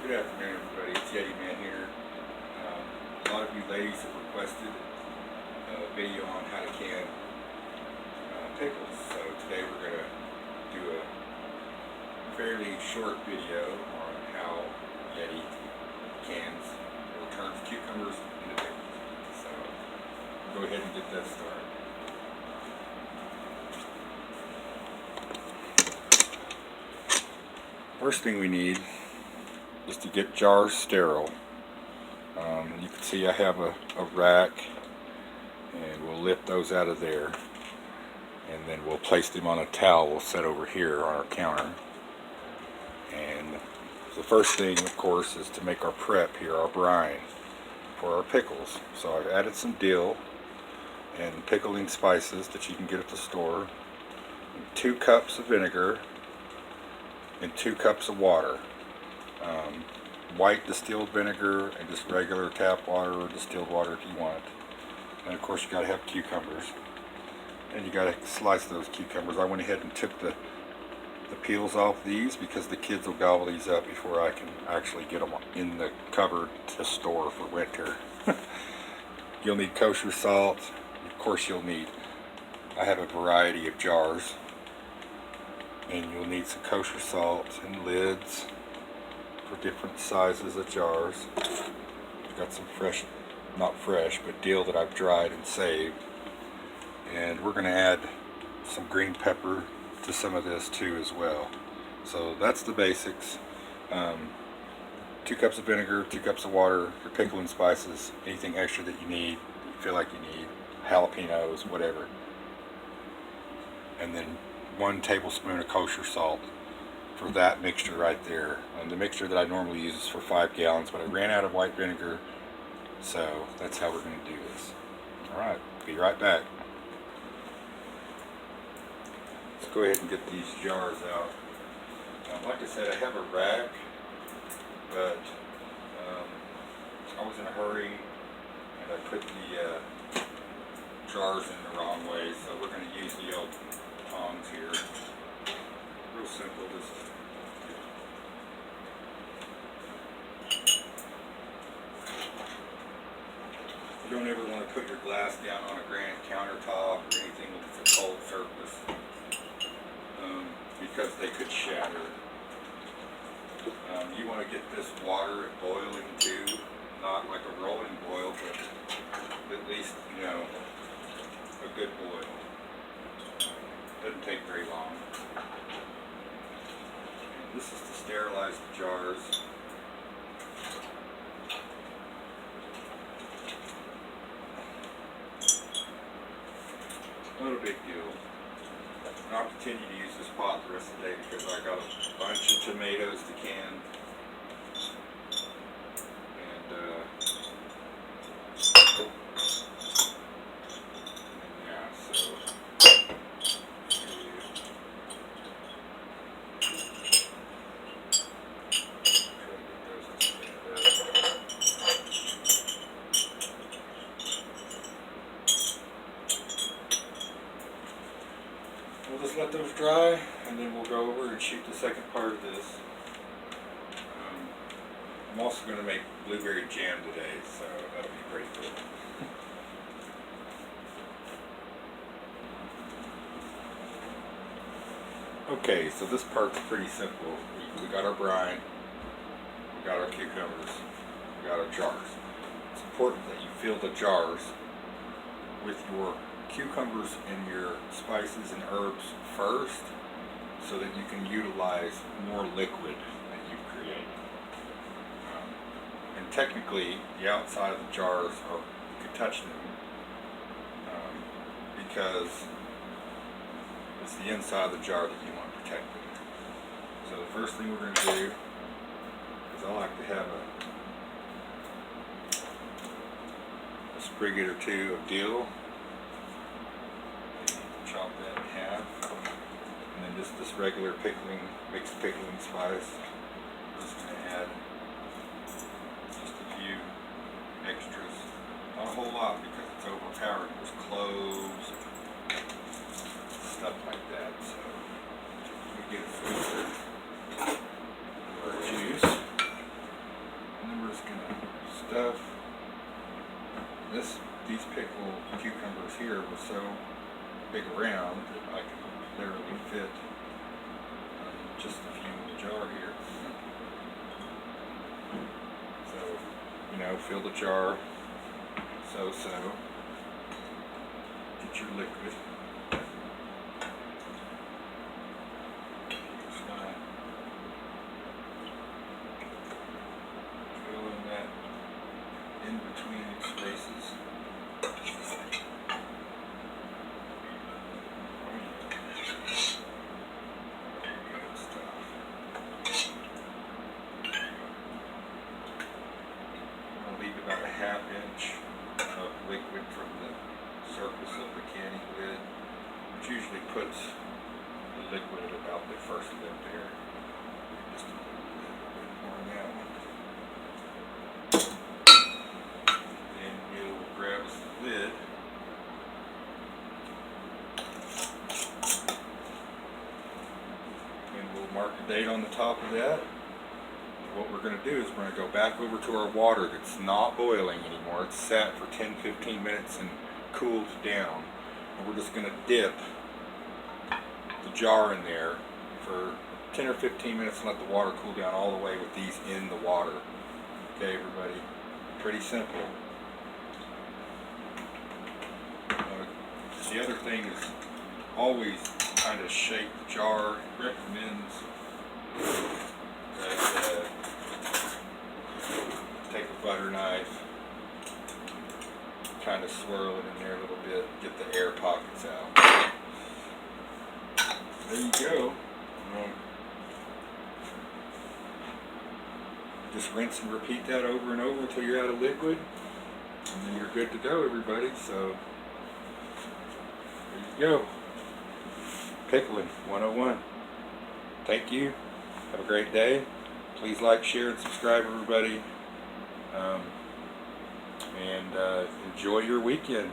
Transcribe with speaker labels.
Speaker 1: Good afternoon, everybody. It's Yeti Man here. A lot of you ladies have requested a video on how to can pickles. So today we're going to do a fairly short video on how Yeti cans or turns cucumbers into pickles. So go ahead and get that started. First thing we need is to get jars sterile. You can see I have a rack, and we'll lift those out of there, and then we'll place them on a towel we'll set over here on our counter. And the first thing, of course, is to make our prep here, our brine for our pickles. So I've added some dill and pickling spices that you can get at the store, 2 cups of vinegar, and 2 cups of water. White distilled vinegar and just regular tap water or distilled water if you want. And of course you got to have cucumbers, and you got to slice those cucumbers. I went ahead and took the peels off these because the kids will gobble these up before I can actually get them in the cupboard to store for winter. You'll need kosher salt. Of course you'll need, I have a variety of jars, and you'll need some kosher salt and lids for different sizes of jars. I've got some fresh, not fresh, but dill that I've dried and saved. And we're going to add some green pepper to some of this too as well. So that's the basics. 2 cups of vinegar, 2 cups of water, your pickling spices, anything extra that you need, feel like you need, jalapenos, whatever. And then 1 tablespoon of kosher salt for that mixture right there. And the mixture that I normally use is for 5 gallons, but I ran out of white vinegar, so that's how we're going to do this. Alright, be right back. Let's go ahead and get these jars out. Like I said, I have a rack, but I was in a hurry and I put the jars in the wrong way, so we're going to use the old tongs here. Real simple. You don't ever want to put your glass down on a granite countertop or anything with a cold surface, because they could shatter. You want to get this water at boiling too, not like a rolling boil, but at least, you know, a good boil. Doesn't take very long. And this is to sterilize the jars. Not a big deal. And I'll continue to use this pot the rest of the day because I got a bunch of tomatoes to can. We'll just let those dry, and then we'll go over and shoot the second part of this. I'm also going to make blueberry jam today, so that'll be pretty cool. Okay, so this part's pretty simple. We got our brine, we got our cucumbers, we got our jars. It's important that you fill the jars with your cucumbers and your spices and herbs first, so that you can utilize more liquid that you create. And technically, the outside of the jars you can touch them, because it's the inside of the jar that you want protected. So the first thing we're going to do is I like to have a sprig or 2 of dill. Chop that in half, and then just this regular mixed pickling spice. I'm just going to add just a few extras, not a whole lot because it's overpowering. There's cloves, stuff like that. So we get our juice. so big around that I can literally fit just a few in the jar here. So, you know, fill the jar so. Get your liquid. Just gonna fill in that in between spaces. About a ½ inch of liquid from the surface of the canning lid, which usually puts the liquid at about the first lip there. Just a little bit more on that one. Then we'll grab us the lid. And we'll mark a date on the top of that. What we're going to do is we're going to go back over to our water that's not boiling anymore. It's sat for 10-15 minutes and cooled down. And we're just going to dip the jar in there for 10 or 15 minutes and let the water cool down all the way with these in the water. Okay, everybody? Pretty simple. The other thing is always kind of shake the jar. Recommends that take a butter knife, kind of swirl it in there a little bit, get the air pockets out. There you go. Just rinse and repeat that over and over until you're out of liquid, and then you're good to go, everybody. So there you go. Pickling 101. Thank you. Have a great day. Please like, share, and subscribe, everybody. And enjoy your weekend.